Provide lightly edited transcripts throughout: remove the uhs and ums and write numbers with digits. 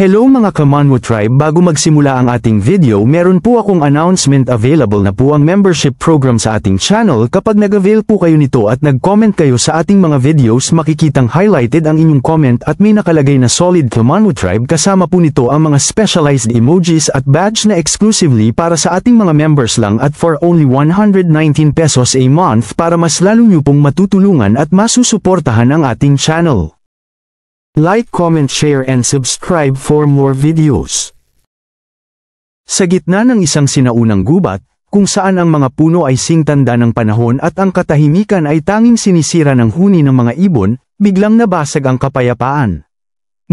Hello mga Kamanwo Tribe, bago magsimula ang ating video meron po akong announcement. Available na po ang membership program sa ating channel. Kapag nag-avail po kayo nito at nag-comment kayo sa ating mga videos, makikitang highlighted ang inyong comment at may nakalagay na solid Kamanwo Tribe. Kasama po nito ang mga specialized emojis at badge na exclusively para sa ating mga members lang at for only 119 pesos a month para mas lalo nyo pong matutulungan at masusuportahan ang ating channel. Like, comment, share and subscribe for more videos. Sa gitna ng isang sinaunang gubat, kung saan ang mga puno ay singtanda ng panahon at ang katahimikan ay tanging sinisira ng huni ng mga ibon, biglang nabasag ang kapayapaan.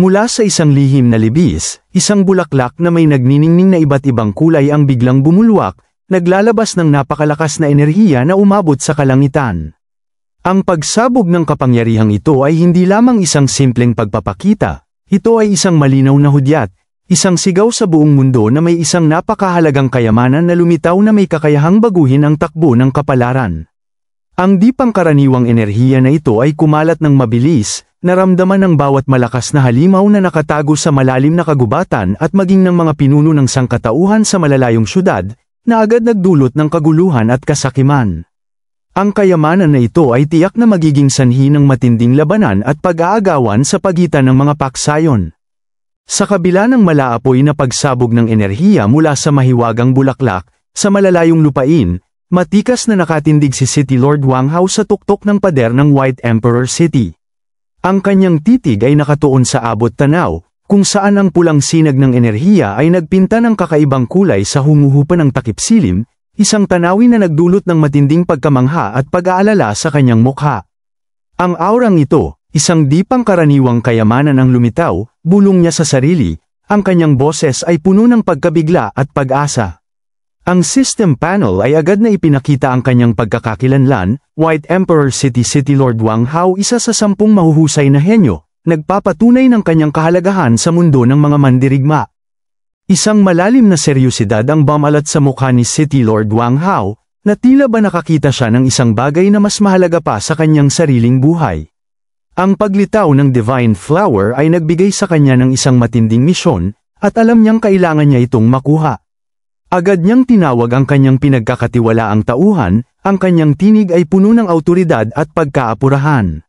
Mula sa isang lihim na libis, isang bulaklak na may nagniningning na iba't ibang kulay ang biglang bumulwak, naglalabas ng napakalakas na enerhiya na umabot sa kalangitan. Ang pagsabog ng kapangyarihang ito ay hindi lamang isang simpleng pagpapakita, ito ay isang malinaw na hudyat, isang sigaw sa buong mundo na may isang napakahalagang kayamanan na lumitaw na may kakayahang baguhin ang takbo ng kapalaran. Ang di pangkaraniwang enerhiya na ito ay kumalat ng mabilis, naramdaman ng bawat malakas na halimaw na nakatago sa malalim na kagubatan at maging ng mga pinuno ng sangkatauhan sa malalayong syudad, na agad nagdulot ng kaguluhan at kasakiman. Ang kayamanan na ito ay tiyak na magiging sanhi ng matinding labanan at pag-aagawan sa pagitan ng mga paksayon. Sa kabila ng malaapoy na pagsabog ng enerhiya mula sa mahiwagang bulaklak, sa malalayong lupain, matikas na nakatindig si City Lord Wang Hao sa tuktok ng pader ng White Emperor City. Ang kanyang titig ay nakatuon sa abot tanaw, kung saan ang pulang sinag ng enerhiya ay nagpinta ng kakaibang kulay sa humuhupa ng takip silim, isang tanawin na nagdulot ng matinding pagkamangha at pag-aalala sa kanyang mukha. Ang aurang ito, isang di pangkaraniwang kayamanan ang lumitaw, bulong niya sa sarili, ang kanyang boses ay puno ng pagkabigla at pag-asa. Ang system panel ay agad na ipinakita ang kanyang pagkakakilanlan, White Emperor City Lord Wang Hao, isa sa 10 mahuhusay na henyo, nagpapatunay ng kanyang kahalagahan sa mundo ng mga mandirigma. Isang malalim na seryosidad ang bumalat sa mukha ni City Lord Wang Hao, na tila ba nakakita siya ng isang bagay na mas mahalaga pa sa kanyang sariling buhay. Ang paglitaw ng Divine Flower ay nagbigay sa kanya ng isang matinding misyon, at alam niyang kailangan niya itong makuha. Agad niyang tinawag ang kanyang pinagkakatiwalaang tauhan, ang kanyang tinig ay puno ng awtoridad at pagkaapurahan.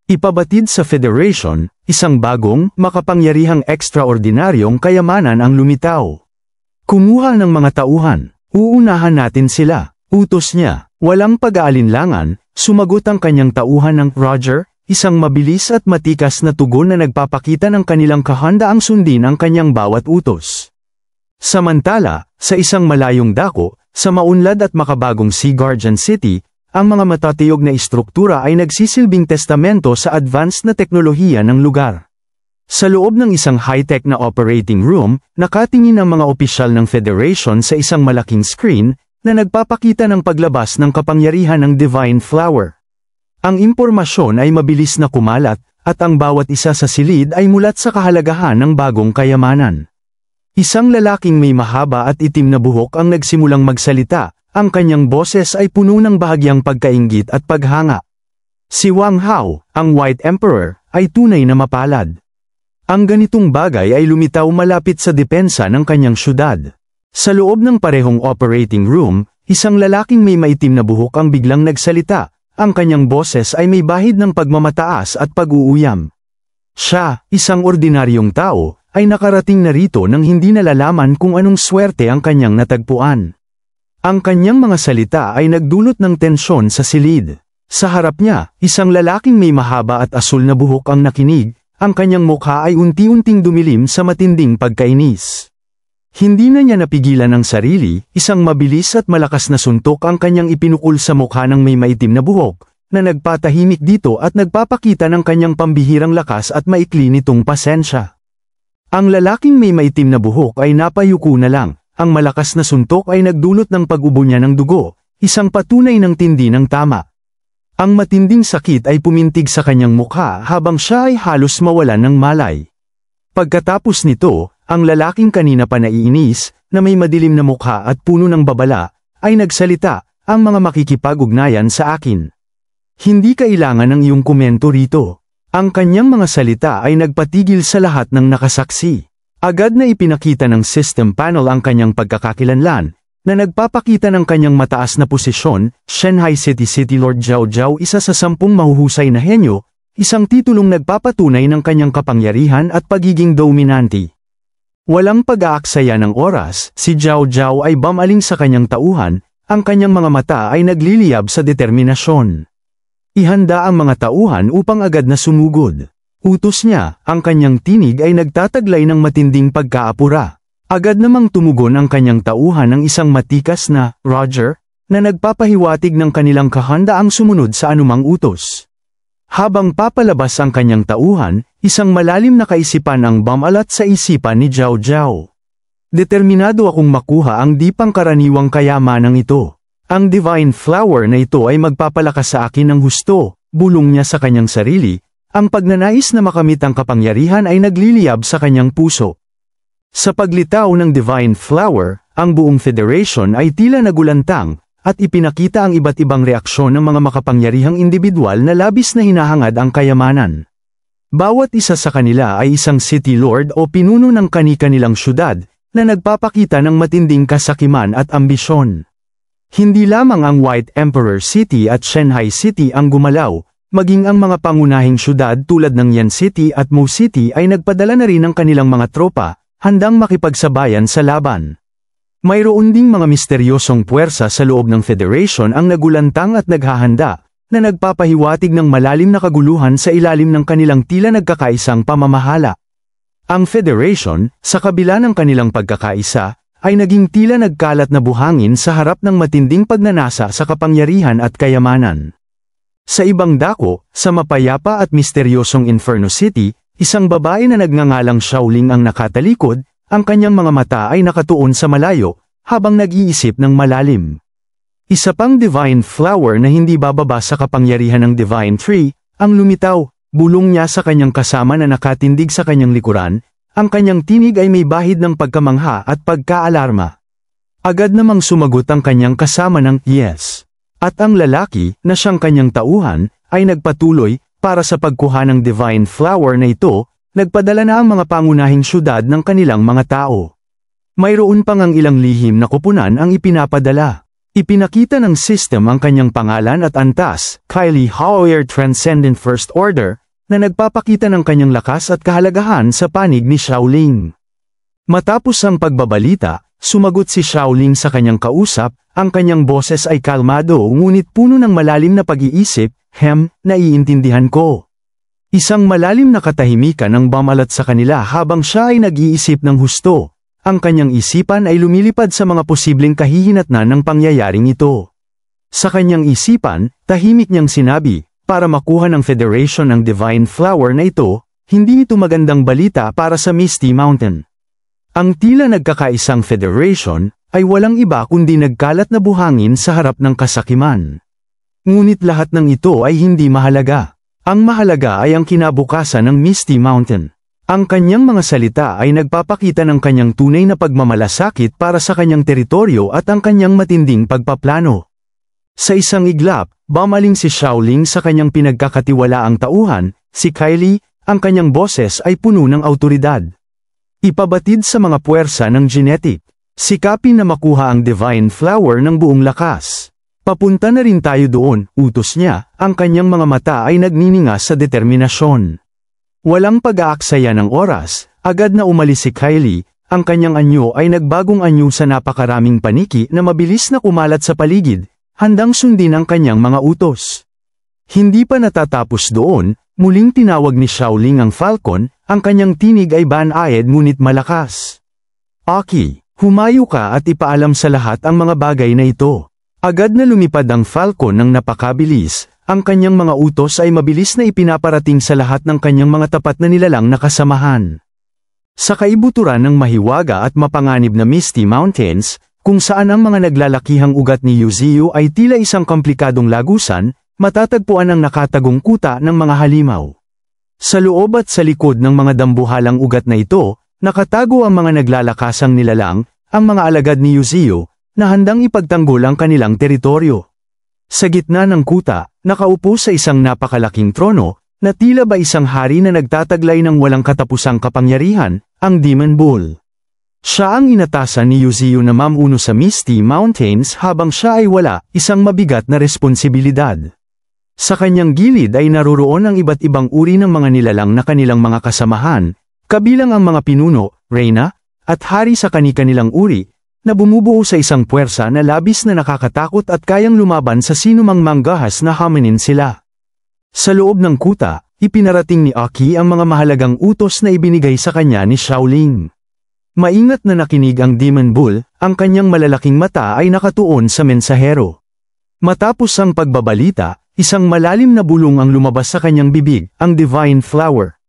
Ipabatid sa Federation, isang bagong, makapangyarihang ekstraordinaryong kayamanan ang lumitaw. Kumuha ng mga tauhan, uunahan natin sila, utos niya, walang pag-aalinlangan, sumagot ang kanyang tauhan ng Roger, isang mabilis at matikas na tugon na nagpapakita ng kanilang kahandaang sundin ang kanyang bawat utos. Samantala, sa isang malayong dako, sa maunlad at makabagong Sea Guardian City, ang mga matatiyog na istruktura ay nagsisilbing testamento sa advanced na teknolohiya ng lugar. Sa loob ng isang high-tech na operating room, nakatingin ang mga opisyal ng Federation sa isang malaking screen na nagpapakita ng paglabas ng kapangyarihan ng Divine Flower. Ang impormasyon ay mabilis na kumalat, at ang bawat isa sa silid ay mulat sa kahalagahan ng bagong kayamanan. Isang lalaking may mahaba at itim na buhok ang nagsimulang magsalita. Ang kanyang boses ay puno ng bahagyang pagkainggit at paghanga. Si Wang Hao, ang White Emperor, ay tunay na mapalad. Ang ganitong bagay ay lumitaw malapit sa depensa ng kanyang syudad. Sa loob ng parehong operating room, isang lalaking may maitim na buhok ang biglang nagsalita, ang kanyang boses ay may bahid ng pagmamataas at pag-uuyam. Siya, isang ordinaryong tao, ay nakarating na rito nang hindi nalalaman kung anong swerte ang kanyang natagpuan. Ang kanyang mga salita ay nagdulot ng tensyon sa silid. Sa harap niya, isang lalaking may mahaba at asul na buhok ang nakinig, ang kanyang mukha ay unti-unting dumilim sa matinding pagkainis. Hindi na niya napigilan ang sarili, isang mabilis at malakas na suntok ang kanyang ipinukul sa mukha ng may maitim na buhok, na nagpatahimik dito at nagpapakita ng kanyang pambihirang lakas at maikli nitong pasensya. Ang lalaking may maitim na buhok ay napayuko na lang. Ang malakas na suntok ay nagdulot ng pag-ubo niya ng dugo, isang patunay ng tindi ng tama. Ang matinding sakit ay pumintig sa kanyang mukha habang siya ay halos mawalan ng malay. Pagkatapos nito, ang lalaking kanina pa naiinis, na may madilim na mukha at puno ng babala, ay nagsalita, ang mga makikipag-ugnayan sa akin. Hindi kailangan ng iyong komento rito. Ang kanyang mga salita ay nagpatigil sa lahat ng nakasaksi. Agad na ipinakita ng system panel ang kanyang pagkakakilanlan, na nagpapakita ng kanyang mataas na posisyon. Shanghai City Lord Zhao Zhao, isa sa 10 mahuhusay na henyo, isang titulong nagpapatunay ng kanyang kapangyarihan at pagiging dominante. Walang pag-aaksaya ng oras, si Zhao Zhao ay bumaling sa kanyang tauhan, ang kanyang mga mata ay nagliliyab sa determinasyon. Ihanda ang mga tauhan upang agad na sumugod. Utos niya, ang kanyang tinig ay nagtataglay ng matinding pagkaapura. Agad namang tumugon ang kanyang tauhan ng isang matikas na, "Roger," na nagpapahiwatig ng kanilang kahandaang sumunod sa anumang utos. Habang papalabas ang kanyang tauhan, isang malalim na kaisipan ang bumalat sa isipan ni Zhao Zhao. Determinado akong makuha ang di pangkaraniwang kayamanang ito. Ang divine flower na ito ay magpapalakas sa akin ng husto, bulong niya sa kanyang sarili. Ang pagnanais na makamit ang kapangyarihan ay nagliliyab sa kanyang puso. Sa paglitaw ng divine flower, ang buong federation ay tila nagulantang, at ipinakita ang iba't ibang reaksyon ng mga makapangyarihang individual na labis na hinahangad ang kayamanan. Bawat isa sa kanila ay isang city lord o pinuno ng kani-kanilang syudad, na nagpapakita ng matinding kasakiman at ambisyon. Hindi lamang ang White Emperor City at Shanghai City ang gumalaw, maging ang mga pangunahing syudad tulad ng Yan City at Mo City ay nagpadala na rin ng kanilang mga tropa, handang makipagsabayan sa laban. Mayroon ding mga misteryosong puwersa sa loob ng Federation ang nagulantang at naghahanda, na nagpapahiwatig ng malalim na kaguluhan sa ilalim ng kanilang tila nagkakaisang pamamahala. Ang Federation, sa kabila ng kanilang pagkakaisa, ay naging tila nagkalat na buhangin sa harap ng matinding pagnanasa sa kapangyarihan at kayamanan. Sa ibang dako, sa mapayapa at misteryosong Inferno City, isang babae na nagngangalang Xiaoling ang nakatalikod, ang kanyang mga mata ay nakatuon sa malayo, habang nag-iisip ng malalim. Isa pang divine flower na hindi bababa sa kapangyarihan ng divine tree, ang lumitaw, bulong niya sa kanyang kasama na nakatindig sa kanyang likuran, ang kanyang tinig ay may bahid ng pagkamangha at pagkaalarma. Agad namang sumagot ang kanyang kasama ng yes. At ang lalaki, na siyang kanyang tauhan, ay nagpatuloy, para sa pagkuha ng divine flower na ito, nagpadala na ang mga pangunahing syudad ng kanilang mga tao. Mayroon pang ang ilang lihim na kupunan ang ipinapadala. Ipinakita ng system ang kanyang pangalan at antas, Kylie Howyer Transcendent First Order, na nagpapakita ng kanyang lakas at kahalagahan sa panig ni Xiaoling. Matapos ang pagbabalita, sumagot si Xiaoling sa kanyang kausap, ang kanyang boses ay kalmado ngunit puno ng malalim na pag-iisip, naiintindihan ko. Isang malalim na katahimikan ang bumalat sa kanila habang siya ay nag-iisip ng husto. Ang kanyang isipan ay lumilipad sa mga posibleng kahihinatnan ng pangyayaring ito. Sa kanyang isipan, tahimik niyang sinabi, para makuha ng Federation ang divine flower na ito, hindi ito magandang balita para sa Misty Mountain. Ang tila nagkakaisang Federation, ay walang iba kundi nagkalat na buhangin sa harap ng kasakiman. Ngunit lahat ng ito ay hindi mahalaga. Ang mahalaga ay ang kinabukasan ng Misty Mountain. Ang kanyang mga salita ay nagpapakita ng kanyang tunay na pagmamalasakit para sa kanyang teritoryo at ang kanyang matinding pagpaplano. Sa isang iglap, bumaling si Xiaoling sa kanyang pinagkakatiwalaang tauhan, si Kylie, ang kanyang boses ay puno ng awtoridad. Ipabatid sa mga puwersa ng genetic. Sikapin na makuha ang divine flower ng buong lakas. Papunta na rin tayo doon, utos niya, ang kanyang mga mata ay nagniningas sa determinasyon. Walang pag-aaksaya ng oras, agad na umalis si Kylie, ang kanyang anyo ay nagbagong anyo sa napakaraming paniki na mabilis na kumalat sa paligid, handang sundin ang kanyang mga utos. Hindi pa natatapos doon, muling tinawag ni Xiaoling ang Falcon, ang kanyang tinig ay banayad ngunit malakas. Aki, humayo ka at ipaalam sa lahat ang mga bagay na ito. Agad na lumipad ang Falcon ng napakabilis, ang kanyang mga utos ay mabilis na ipinaparating sa lahat ng kanyang mga tapat na nilalang na kasamahan. Sa kaibuturan ng mahiwaga at mapanganib na Misty Mountains, kung saan ang mga naglalakihang ugat ni Yuziu ay tila isang komplikadong lagusan, matatagpuan ang nakatagong kuta ng mga halimaw. Sa loob at sa likod ng mga dambuhalang ugat na ito, nakatago ang mga naglalakasang nilalang, ang mga alagad ni Yuziu, na handang ipagtanggol ang kanilang teritoryo. Sa gitna ng kuta, nakaupo sa isang napakalaking trono, na tila ba isang hari na nagtataglay ng walang katapusang kapangyarihan, ang Demon Bull. Siya ang inatasan ni Yuzio na mamuno sa Misty Mountains habang siya ay wala isang mabigat na responsibilidad. Sa kanyang gilid ay naroroon ang iba't ibang uri ng mga nilalang na kanilang mga kasamahan, kabilang ang mga pinuno, reyna, at hari sa kani-kanilang uri, na bumubuo sa isang puwersa na labis na nakakatakot at kayang lumaban sa sinumang manggahas na hominin sila. Sa loob ng kuta, ipinarating ni Aki ang mga mahalagang utos na ibinigay sa kanya ni Shaolin. Maingat na nakinig ang Demon Bull, ang kanyang malalaking mata ay nakatuon sa mensahero. Matapos ang pagbabalita, isang malalim na bulong ang lumabas sa kanyang bibig, ang Divine Flower.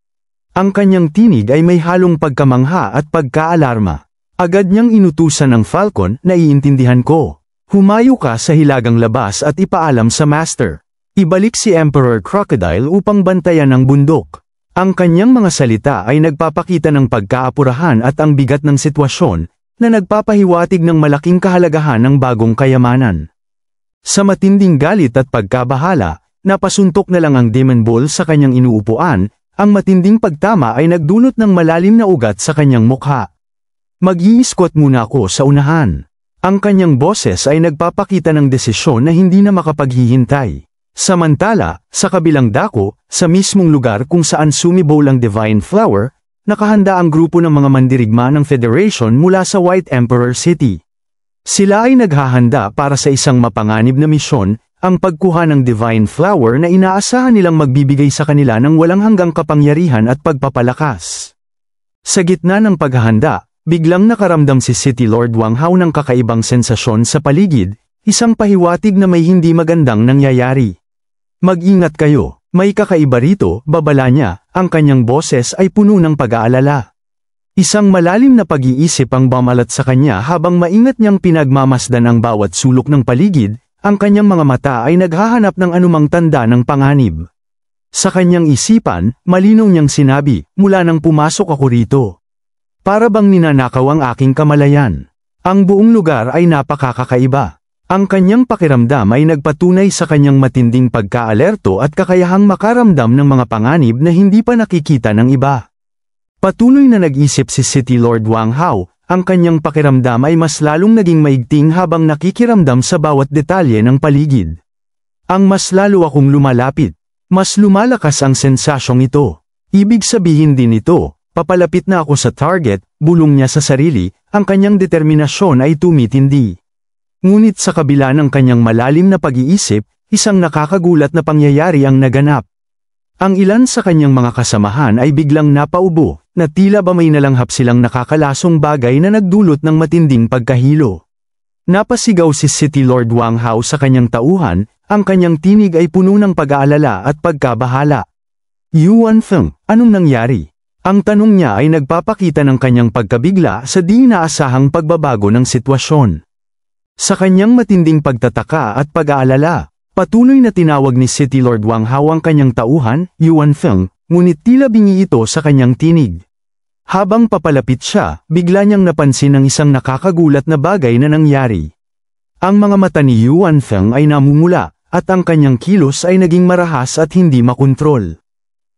Ang kanyang tinig ay may halong pagkamangha at pagkaalarma. Agad niyang inutusan ng Falcon na iintindihan ko. Humayo ka sa hilagang labas at ipaalam sa Master. Ibalik si Emperor Crocodile upang bantayan ang bundok. Ang kanyang mga salita ay nagpapakita ng pagkaapurahan at ang bigat ng sitwasyon, na nagpapahiwatig ng malaking kahalagahan ng bagong kayamanan. Sa matinding galit at pagkabahala, napasuntok na lang ang Demon Bull sa kanyang inuupuan, ang matinding pagtama ay nagdulot ng malalim na ugat sa kanyang mukha. Mag-i-squat muna ako sa unahan. Ang kanyang boses ay nagpapakita ng desisyon na hindi na makapaghihintay. Samantala, sa kabilang dako, sa mismong lugar kung saan sumibol ang Divine Flower, nakahanda ang grupo ng mga mandirigma ng Federation mula sa White Emperor City. Sila ay naghahanda para sa isang mapanganib na misyon, ang pagkuha ng Divine Flower na inaasahan nilang magbibigay sa kanila ng walang hanggang kapangyarihan at pagpapalakas. Sa gitna ng paghahanda, biglang nakaramdam si City Lord Wang Hao ng kakaibang sensasyon sa paligid, isang pahiwatig na may hindi magandang nangyayari. Mag-ingat kayo, may kakaiba rito, babala niya, ang kanyang boses ay puno ng pag-aalala. Isang malalim na pag-iisip ang bumalat sa kanya habang maingat niyang pinagmamasdan ang bawat sulok ng paligid, ang kanyang mga mata ay naghahanap ng anumang tanda ng panganib. Sa kanyang isipan, malinaw niyang sinabi, mula nang pumasok ako rito. Para bang ninanakaw ang aking kamalayan. Ang buong lugar ay napakakakaiba. Ang kanyang pakiramdam ay nagpatunay sa kanyang matinding pagka-alerto at kakayahang makaramdam ng mga panganib na hindi pa nakikita ng iba. Patuloy na nag-isip si City Lord Wang Hao, ang kanyang pakiramdam ay mas lalong naging maigting habang nakikiramdam sa bawat detalye ng paligid. Ang mas lalo akong lumalapit, mas lumalakas ang sensasyong ito. Ibig sabihin din ito, papalapit na ako sa target, bulong niya sa sarili, ang kanyang determinasyon ay tumitindi. Ngunit sa kabila ng kanyang malalim na pag-iisip, isang nakakagulat na pangyayari ang naganap. Ang ilan sa kanyang mga kasamahan ay biglang napaubo, na tila ba may nalanghap silang nakakalasong bagay na nagdulot ng matinding pagkahilo. Napasigaw si City Lord Wang Hao sa kanyang tauhan, ang kanyang tinig ay puno ng pag-aalala at pagkabahala. Yuan Feng, anong nangyari? Ang tanong niya ay nagpapakita ng kanyang pagkabigla sa di inaasahang pagbabago ng sitwasyon. Sa kanyang matinding pagtataka at pag-aalala, patuloy na tinawag ni City Lord Wang Hao ang kanyang tauhan, Yuan Feng, ngunit tila bingi ito sa kanyang tinig. Habang papalapit siya, bigla niyang napansin ang isang nakakagulat na bagay na nangyari. Ang mga mata ni Yuan Feng ay namumula, at ang kanyang kilos ay naging marahas at hindi makontrol.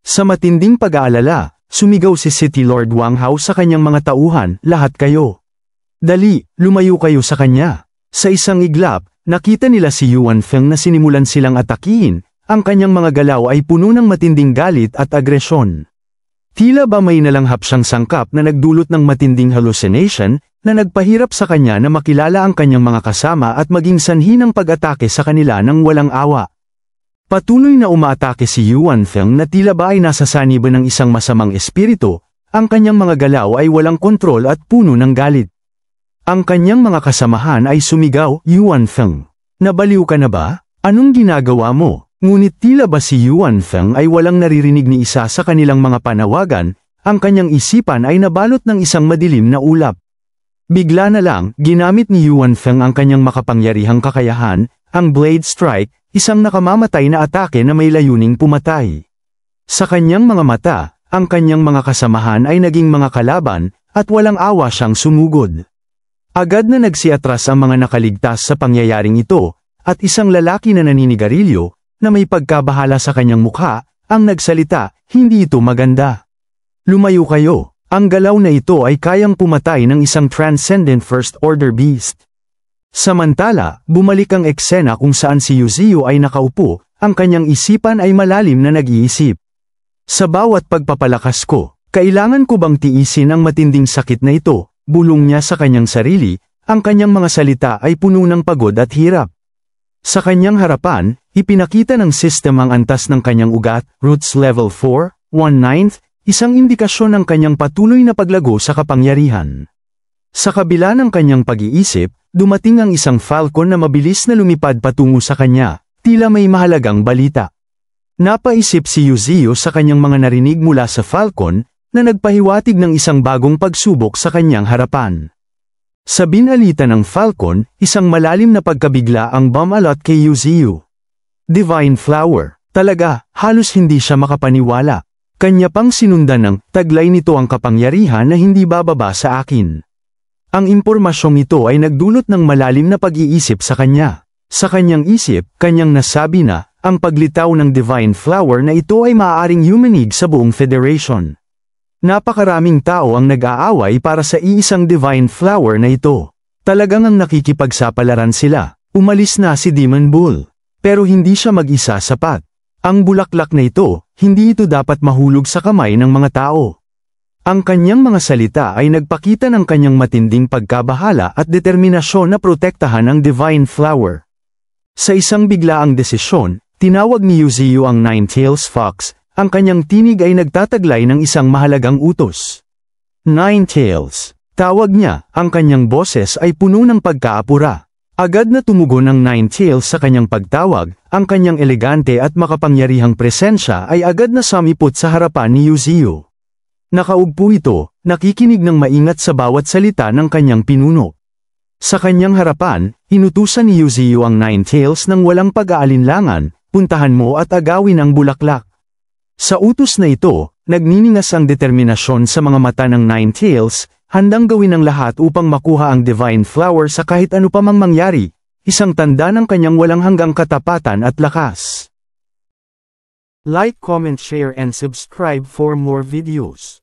Sa matinding pag-aalala, sumigaw si City Lord Wang Hao sa kanyang mga tauhan, lahat kayo. Dali, lumayo kayo sa kanya. Sa isang iglap, nakita nila si Yuan Feng na sinimulan silang atakihin, ang kanyang mga galaw ay puno ng matinding galit at agresyon. Tila ba may nalanghap siyang sangkap na nagdulot ng matinding hallucination, na nagpahirap sa kanya na makilala ang kanyang mga kasama at maging sanhi ng pag-atake sa kanila ng walang awa. Patuloy na umaatake si Yuan Feng na tila ba ay nasasaniban ng isang masamang espiritu, ang kanyang mga galaw ay walang kontrol at puno ng galit. Ang kanyang mga kasamahan ay sumigaw, Yuan Feng. Nabaliw ka na ba? Anong ginagawa mo? Ngunit tila ba si Yuan Feng ay walang naririnig ni isa sa kanilang mga panawagan, ang kanyang isipan ay nabalot ng isang madilim na ulap. Bigla na lang, ginamit ni Yuan Feng ang kanyang makapangyarihang kakayahan, ang Blade Strike, isang nakamamatay na atake na may layuning pumatay. Sa kanyang mga mata, ang kanyang mga kasamahan ay naging mga kalaban, at walang awa siyang sumugod. Agad na nagsiatras ang mga nakaligtas sa pangyayaring ito, at isang lalaki na naninigarilyo, na may pagkabahala sa kanyang mukha, ang nagsalita, hindi ito maganda. Lumayo kayo, Ang galaw na ito ay kayang pumatay ng isang transcendent First Order beast. Samantala, bumalik ang eksena kung saan si Yuzio ay nakaupo, ang kanyang isipan ay malalim na nag-iisip. Sa bawat pagpapalakas ko, kailangan ko bang tiisin ang matinding sakit na ito? Bulong niya sa kanyang sarili, ang kanyang mga salita ay puno ng pagod at hirap. Sa kanyang harapan, ipinakita ng system ang antas ng kanyang ugat, Roots Level 4, 1/9, isang indikasyon ng kanyang patuloy na paglago sa kapangyarihan. Sa kabila ng kanyang pag-iisip, dumating ang isang falcon na mabilis na lumipad patungo sa kanya, tila may mahalagang balita. Napaisip si Yuzio sa kanyang mga narinig mula sa falcon, na nagpahiwatig ng isang bagong pagsubok sa kanyang harapan. Sa binalita ng falcon, isang malalim na pagkabigla ang bumalot kay Yuzio. Divine Flower. Talaga, halos hindi siya makapaniwala. Kanya pang sinundan ng, taglay nito ang kapangyarihan na hindi bababa sa akin. Ang impormasyong ito ay nagdulot ng malalim na pag-iisip sa kanya. Sa kanyang isip, kanyang nasabi na, ang paglitaw ng Divine Flower na ito ay maaaring yumanig sa buong Federation. Napakaraming tao ang nag-aaway para sa iisang Divine Flower na ito. Talagang ang nakikipagsapalaran sila. Umalis na si Demon Bull. Pero hindi siya mag-isa sapat. Ang bulaklak na ito, hindi ito dapat mahulog sa kamay ng mga tao. Ang kanyang mga salita ay nagpakita ng kanyang matinding pagkabahala at determinasyon na protektahan ang Divine Flower. Sa isang biglaang desisyon, tinawag ni Yuzio ang Nine-Tails Fox. Ang kanyang tinig ay nagtataglay ng isang mahalagang utos. Nine-Tails. Tawag niya, ang kanyang boses ay puno ng pagkaapura. Agad na tumugon ang Nine-Tails sa kanyang pagtawag, ang kanyang elegante at makapangyarihang presensya ay agad na samipot sa harapan ni Yuzio. Nakaugpo ito, nakikinig ng maingat sa bawat salita ng kanyang pinuno. Sa kanyang harapan, inutusan ni Yuzio ang Nine-Tails ng walang pag-aalinlangan, puntahan mo at agawin ang bulaklak. Sa utos na ito, nagniningas ang determinasyon sa mga mata ng Nine-Tails, handang gawin ang lahat upang makuha ang Divine Flower sa kahit ano pa mang mangyari, isang tanda ng kanyang walang hanggang katapatan at lakas. Like, comment, share and subscribe for more videos.